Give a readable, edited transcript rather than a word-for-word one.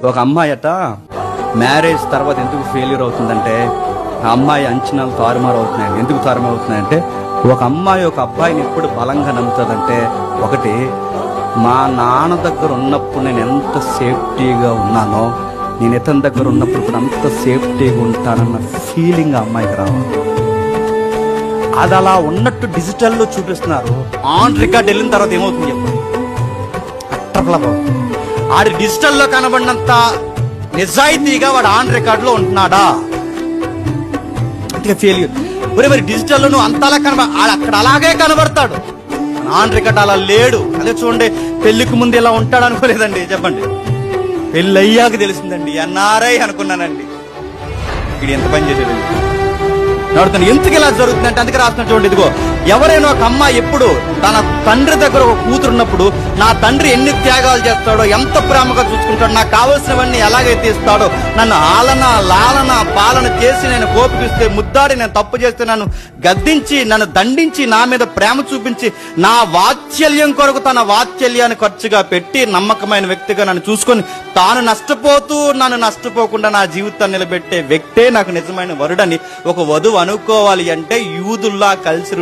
ఒక అమ్మాయి అట మ్యారేజ్ తర్వాత ఎందుకు ఫెయిల్యూర్ అవుతుందంటే, ఆ అమ్మాయి అంచనాలు తారుమారు అవుతున్నాయి. ఎందుకు తారుమారు అవుతున్నాయంటే, ఒక అమ్మాయి ఒక అబ్బాయిని ఎప్పుడు బలంగా నమ్ముతుందంటే, ఒకటి, మా నాన్న దగ్గర ఉన్నప్పుడు నేను ఎంత సేఫ్టీగా ఉన్నానో, నేను ఇతని దగ్గర ఉన్నప్పుడు కూడా అంత సేఫ్టీగా ఉంటానన్న ఫీలింగ్ ఆ అమ్మాయికి రావాలి. అది అలా ఉన్నట్టు డిజిటల్లో చూపిస్తున్నారు. ఆన్ రికార్డ్ వెళ్ళిన తర్వాత ఏమవుతుంది చెప్పండి? అట్రప్లభం. ఆడి డిజిటల్లో కనబడినంత నిజాయితీగా వాడు ఆన్ రికార్డులో ఉంటున్నాడా? అంటే ఫెయిల్యూర్. మరి డిజిటల్లో నువ్వు అంతలా అక్కడ అలాగే కనబడతాడు, ఆన్ రికార్డ్ అలా లేడు. అదే చూడండి, పెళ్లికి ముందు ఇలా ఉంటాడు అనుకోలేదండి. చెప్పండి, పెళ్ళి అయ్యాక తెలిసిందండి, ఎన్ఆర్ఐ అనుకున్నానండి. ఇక్కడ ఎంత పని చేసేది నడుతుంది. ఎందుకు ఇలా జరుగుతుందంటే అందుకే రాస్తున్నా చూడండి. ఇదిగో, ఎవరైనా ఒక అమ్మాయి ఎప్పుడు తన తండ్రి దగ్గర ఒక కూతురున్నప్పుడు, నా తండ్రి ఎన్ని త్యాగాలు చేస్తాడో, ఎంత ప్రేమగా చూసుకుంటాడో, నాకు కావలసినవన్నీ ఎలాగైతే ఇస్తాడో, నన్ను ఆలన లాలన పాలన చేసి నేను కోపిస్తే, ముద్దాడి నేను తప్పు చేస్తే నన్ను గద్దించి, నన్ను దండించి, నా మీద ప్రేమ చూపించి, నా వాత్సల్యం కొరకు తన వాత్సల్యాన్ని ఖర్చుగా పెట్టి, నమ్మకమైన వ్యక్తిగా నన్ను చూసుకొని, తాను నష్టపోతూ నన్ను నష్టపోకుండా నా జీవితాన్ని నిలబెట్టే వ్యక్తే నాకు నిజమైన వరుడని ఒక వధువు అనుకోవాలి అంటే యూదుల్లా కలిసి